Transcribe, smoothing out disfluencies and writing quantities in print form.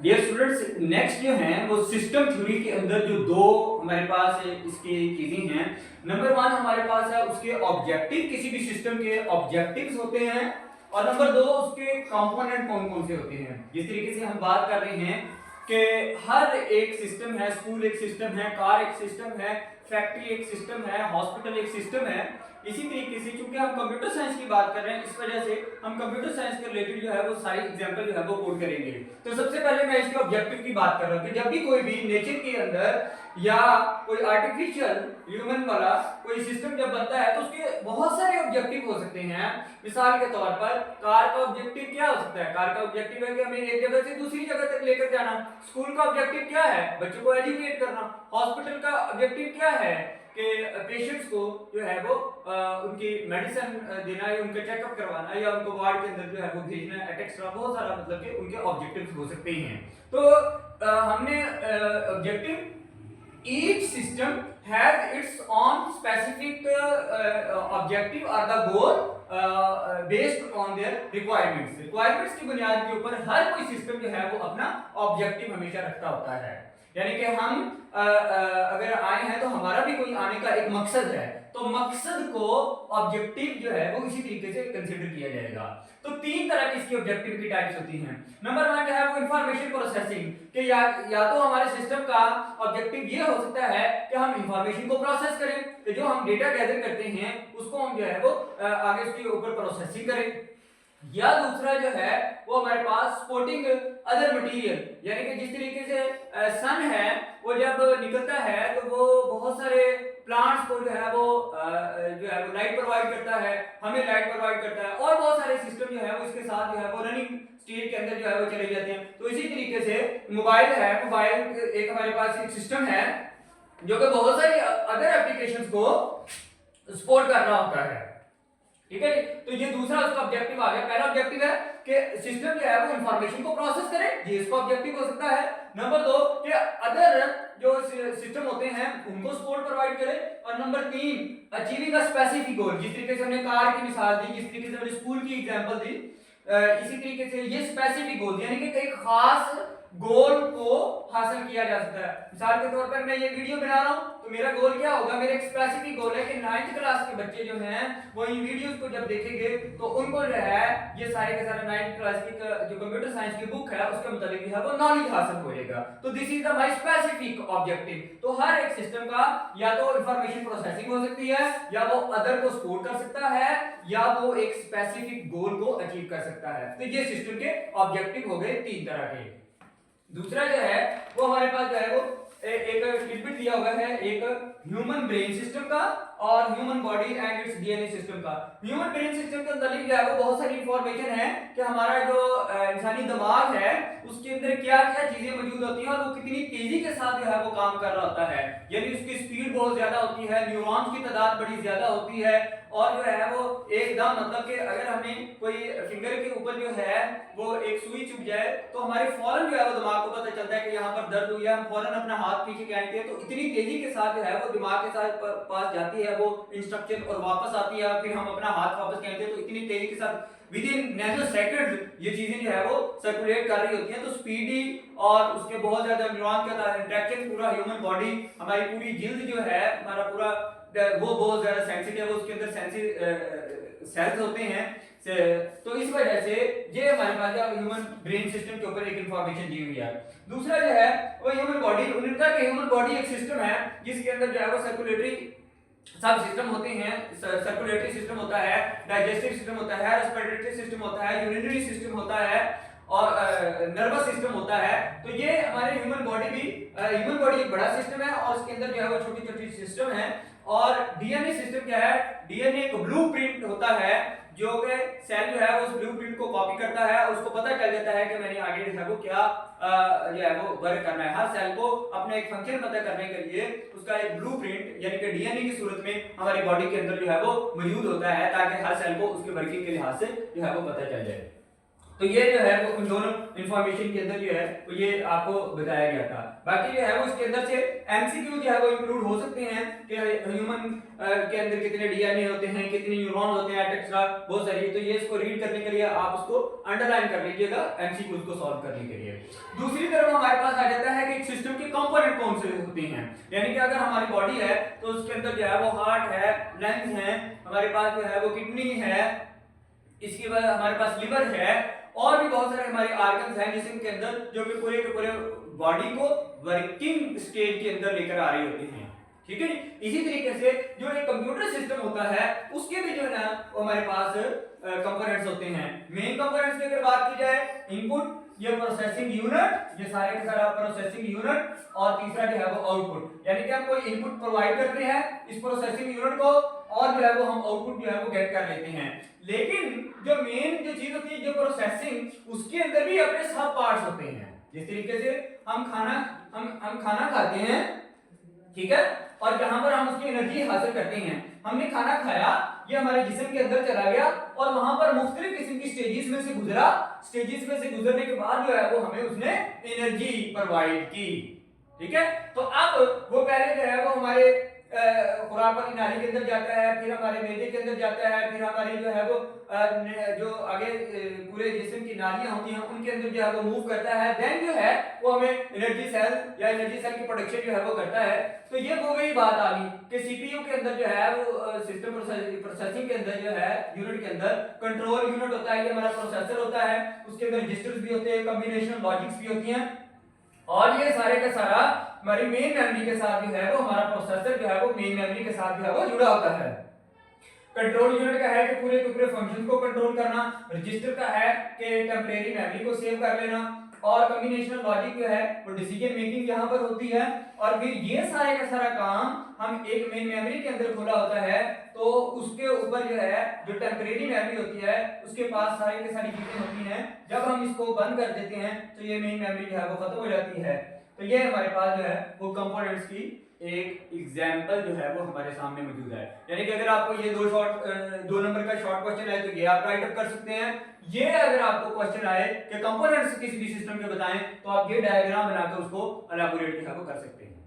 Dear students, next जो है वो सिस्टम थ्योरी के अंदर जो दो हमारे पास इसकी चीजें हैं। नंबर वन हमारे पास है उसके ऑब्जेक्टिव, किसी भी सिस्टम के ऑब्जेक्टिव्स होते हैं, और नंबर दो उसके कंपोनेंट कौन कौन से होते हैं। जिस तरीके से हम बात कर रहे हैं कि हर एक सिस्टम है, स्कूल एक सिस्टम है, कार एक सिस्टम है, फैक्ट्री एक सिस्टम है, हॉस्पिटल एक सिस्टम है। इसी तरीके से क्योंकि हम कंप्यूटर साइंस की बात कर रहे हैं, इस वजह से हम कंप्यूटर साइंस के रिलेटेड जो है वो सारी एग्जांपल जो है वो कोड करेंगे। तो सबसे पहले मैं इसके ऑब्जेक्टिव की बात कर रहा हूं कि जब भी कोई भी नेचर के अंदर या कोई आर्टिफिशियल ह्यूमन वाला कोई सिस्टम जब बनता है तो उसके बहुत सारे ऑब्जेक्टिव हो सकते हैं। मिसाल के तौर पर कार का ऑब्जेक्टिव क्या हो सकता है? कार का ऑब्जेक्टिव है कि हमें एक जगह से दूसरी जगह तक लेकर जाना। स्कूल का ऑब्जेक्टिव क्या है? बच्चों को एजुकेट करना। हॉस्पिटल का ऑब्जेक्टिव क्या है कि पेशेंट्स को जो है वो उनकी मेडिसिन देना या उनका चेकअप करवाना या उनको वार्ड के अंदर जो है वो भेजना, एक्स्ट्रा बहुत सारा मतलब कि उनके ऑब्जेक्टिव्स हो सकते हैं। तो हमने objective, each system has its own specific objective or the goal based on their requirements की बुनियाद के ऊपर हर कोई सिस्टम जो है वो अपना ऑब्जेक्टिव हमेशा रखता होता है। यानी कि हम अगर आए हैं तो हमारा भी कोई आने का एक मकसद है, तो मकसद को ऑब्जेक्टिव जो है वो इसी तरीके से कंसीडर किया जाएगा। तो तीन तरह की इसकी ऑब्जेक्टिव की टाइप्स होती हैं। नंबर वन जो है वो इंफॉर्मेशन प्रोसेसिंग, कि या तो हमारे सिस्टम का ऑब्जेक्टिव ये हो सकता है कि हम इंफॉर्मेशन को प्रोसेस करें, कि जो हम डेटा गैदर करते हैं उसको हम जो है वो आगे उसके ऊपर प्रोसेसिंग करें। या दूसरा जो है वो हमारे पास सपोर्टिंग अदर मटेरियल, यानी कि जिस तरीके से सन है वो जब निकलता है तो वो बहुत सारे प्लांट्स को जो है वो लाइट प्रोवाइड करता है, हमें लाइट प्रोवाइड करता है, और बहुत सारे सिस्टम जो है वो इसके साथ जो है वो रनिंग स्टेज के अंदर जो है वो चले जाते हैं। तो इसी तरीके से मोबाइल है, मोबाइल एक हमारे पास एक सिस्टम है जो कि बहुत सारी अदर एप्लीकेशंस को सपोर्ट कर रहा होता है। ठीक है, तो ये दूसरा उसका ऑब्जेक्टिव आ गया। पहला ऑब्जेक्टिव है कि सिस्टम जो है वो इंफॉर्मेशन को प्रोसेस करे, ये इसका ऑब्जेक्टिव हो सकता है। नंबर दो कि अदर जो सिस्टम होते हैं उनको सपोर्ट प्रोवाइड करे, और नंबर तीन अचीविंग अ स्पेसिफिक गोल, जिस तरीके से हमने कार की मिसाल दी, जिस तरीके से हमने स्कूल की एग्जांपल दी, इसी तरीके से ये स्पेसिफिक गोल यानी कि एक खास गोल को हासिल किया जा सकता है। मिसाल के तौर पर मैं ये वीडियो बना रहा हूं तो मेरा गोल क्या होगा? मेरा एक स्पेसिफिक गोल है कि 9th क्लास के बच्चे जो हैं वो इन वीडियोस को जब देखेंगे तो उनको जो है ये सारे के सारे 9th क्लास की जो कंप्यूटर साइंस की बुक है उसके मुताबिक जो है वो नॉलेज हासिल हो जाएगा। तो this is the my specific objective. तो हर एक सिस्टम का या तो इंफॉर्मेशन प्रोसेसिंग हो सकती है, या वो अदर को सपोर्ट कर सकता है, या वो एक स्पेसिफिक गोल को अचीव कर सकता है। तो ये सिस्टम के ऑब्जेक्टिव हो गए तीन तरह के। दूसरा जो है वो हमारे पास जो है वो एक टिपिट दिया हुआ है, एक ह्यूमन ब्रेन सिस्टम का और human body and it's DNA system का। ह्यूमन ब्रेन सिस्टम के अंदर जो है वो बहुत सारी इंफॉर्मेशन है कि हमारा जो इंसानी दिमाग है उसके अंदर क्या क्या चीजें मौजूद होती हैं और वो कितनी तेजी के साथ जो है वो काम कर रहा होता है। यानी उसकी स्पीड बहुत ज्यादा होती है, न्यूरॉन्स की तादाद बड़ी ज्यादा होती है, और जो है वो एकदम मतलब कि अगर हमें कोई फिंगर के ऊपर जो है वो एक सुई चुभ जाए तो हमारे फौरन जो है वो दिमाग को पता चलता है कि यहाँ पर दर्द हुई है, हम फौरन अपना हाथ पीछे खींचते हैं, तो इतनी तेजी के साथ जो है वो दिमाग के साथ पास जाती है वो इंस्ट्रक्शन और वापस आती है, फिर हम अपना हाथ वापस खींचते हैं तो इतनी तेजी के साथ विद इन नैनो सेकंड ये चीजें जो है वो सर्कुलेट कर रही होती हैं। तो स्पीडी और उसके बहुत ज्यादा न्यूरॉन का इंटरेक्शन, पूरा ह्यूमन बॉडी, हमारी पूरी जिल्द जो है, हमारा पूरा वो बहुत ज्यादा सेंसिटिव है, उसके अंदर सेंसिटिव सेल्स होते हैं। तो इस वजह से ये हमारे पास ह्यूमन ब्रेन सिस्टम के ऊपर एक इंफॉर्मेशन दी हुई है। दूसरा जो है वो ह्यूमन बॉडी, उनका ह्यूमन बॉडी एक सिस्टम है जिसके अंदर जो है वो सर्कुलेटरी सब सिस्टम होते हैं। सर्कुलेटरी सिस्टम होता है, डाइजेस्टिव सिस्टम होता है, रेस्पिरेटरी सिस्टम होता है, यूरिनरी सिस्टम होता है, और नर्वस सिस्टम होता है। तो ये हमारे ह्यूमन बॉडी एक बड़ा सिस्टम है और उसके अंदर जो है वो छोटी छोटी सिस्टम है। और डीएनए सिस्टम क्या है? डीएनए एक ब्लूप्रिंट होता है जो कि सेल जो है वो उस ब्लूप्रिंट को कॉपी करता है और उसको पता चल जाता है कि मैंने आगे जो है वो क्या जो है वो वर्क करना है। हर सेल को अपने एक फंक्शन पता करने के लिए उसका एक ब्लूप्रिंट यानी कि डीएनए की सूरत में हमारी बॉडी के अंदर जो है वो मौजूद होता है, ताकि हर सेल को उसके वर्किंग के लिहाज से जो है वो पता चल जाए। तो ये जो है वो उन दोनों इंफॉर्मेशन के अंदर जो है वो ये आपको बताया गया था। बाकी जो है वो इसके अंदर से एमसीक्यू जो है वो इंक्लूड हो सकते हैं कि ह्यूमन के अंदर कितने डीएनए होते हैं, कितने न्यूरॉन्स होते हैं, एक्सेट्रा बहुत सारी। तो ये इसको रीड करने के लिए आप उसको अंडरलाइन कर लीजिएगा एमसीक्यूज को सॉल्व करने के लिए। दूसरी तरफ हमारे पास आ जाता है कि एक सिस्टम के कंपोनेंट कौन से होते हैं, यानी कि अगर हमारी बॉडी है तो उसके अंदर जो है वो हार्ट है, लंग्स हैं, हमारे पास जो है वो किडनी है, इसके बाद हमारे पास लिवर है और भी बहुत सारे हमारे ऑर्गन्स हैं जिसम के अंदर जो कि पूरे के पूरे बॉडी को वर्किंग स्टेज के अंदर लेकर आ रहे होते हैं। ठीक है जी। इसी तरीके से जो एक कंप्यूटर सिस्टम होता है उसके भी जो है ना वो हमारे पास कंपोनेंट्स होते हैं। मेन कंपोनेंट्स की अगर बात की जाए, इनपुट, ये प्रोसेसिंग यूनिट, ये सारे के सारा प्रोसेसिंग यूनिट, और तीसरा जो है वो आउटपुट, यानी कि हम कोई इनपुट प्रोवाइड करते हैं इस प्रोसेसिंग यूनिट को और जो है वो हम आउटपुट जो है वो गेट कर लेते हैं। लेकिन जो मेन जो चीज होती है जो प्रोसेसिंग, उसके अंदर भी अपने सब पार्ट्स होते हैं। जिस तरीके से हम खाना खाते हैं, ठीक है, और जहां पर हम उसकी एनर्जी हासिल करते हैं, हमने खाना खाया, ये हमारे जिस्म के अंदर चला गया और वहां पर मुख्तलिफ किस्म की स्टेजेस में से गुजरा। स्टेजेस में से गुजरने के बाद जो है वो हमें उसने एनर्जी प्रोवाइड की। ठीक है, तो अब वो पहले जो है वो हमारे खुराक वाली नाली के अंदर जाता है, फिर हमारे मैदे के अंदर जाता है, फिर हमारी जो है वो जो आगे पूरे जिस्म की नालियां होती हैं उनके अंदर जो है वो मूव करता है। देन जो है वो हमें एनर्जी सेल या एनर्जी सेल की प्रोडक्शन जो है वो करता है। तो ये वो वही बात आ गई कि सीपीयू के अंदर जो है वो सिस्टम प्रोसेसिंग के अंदर जो है यूनिट के अंदर कंट्रोल यूनिट होता है, ये हमारा प्रोसेसर होता है, उसके अंदर रजिस्टर्स भी होते हैं, कॉम्बिनेशन लॉजिक्स भी होती हैं, और ये सारे का सारा हमारी मेन मेमोरी के साथ जो है वो हमारा प्रोसेसर जो है वो मेन मेमोरी के साथ जो है वो जुड़ा होता है। कंट्रोल यूनिट का है कि पूरे के पूरे फंक्शन को कंट्रोल करना, रजिस्टर का है कि टेम्परेरी मेमोरी को सेव कर लेना, और कॉम्बिनेशनल लॉजिक जो है वो डिसीजन मेकिंग यहां पर होती है। और फिर ये सारे का सारा काम हम एक मेन मेमोरी के अंदर खोला होता है, तो उसके ऊपर जो है जो टेम्परेरी मेमोरी होती है उसके पास सारी की सारी चीजें होती हैं। जब हम इसको बंद कर देते हैं तो ये मेन मेमोरी जो है वो खत्म हो जाती है। तो ये हमारे पास जो है वो कंपोनेंट्स की एक एग्जांपल जो है वो हमारे सामने मौजूद है। यानी कि अगर आपको ये दो नंबर का शॉर्ट क्वेश्चन है तो ये आप राइट अप कर सकते हैं। ये अगर आपको क्वेश्चन आए कि कंपोनेंट्स किसी भी सिस्टम के बताएं तो आप ये डायग्राम बनाकर उसको एलाबोरेट जो है वो कर सकते हैं।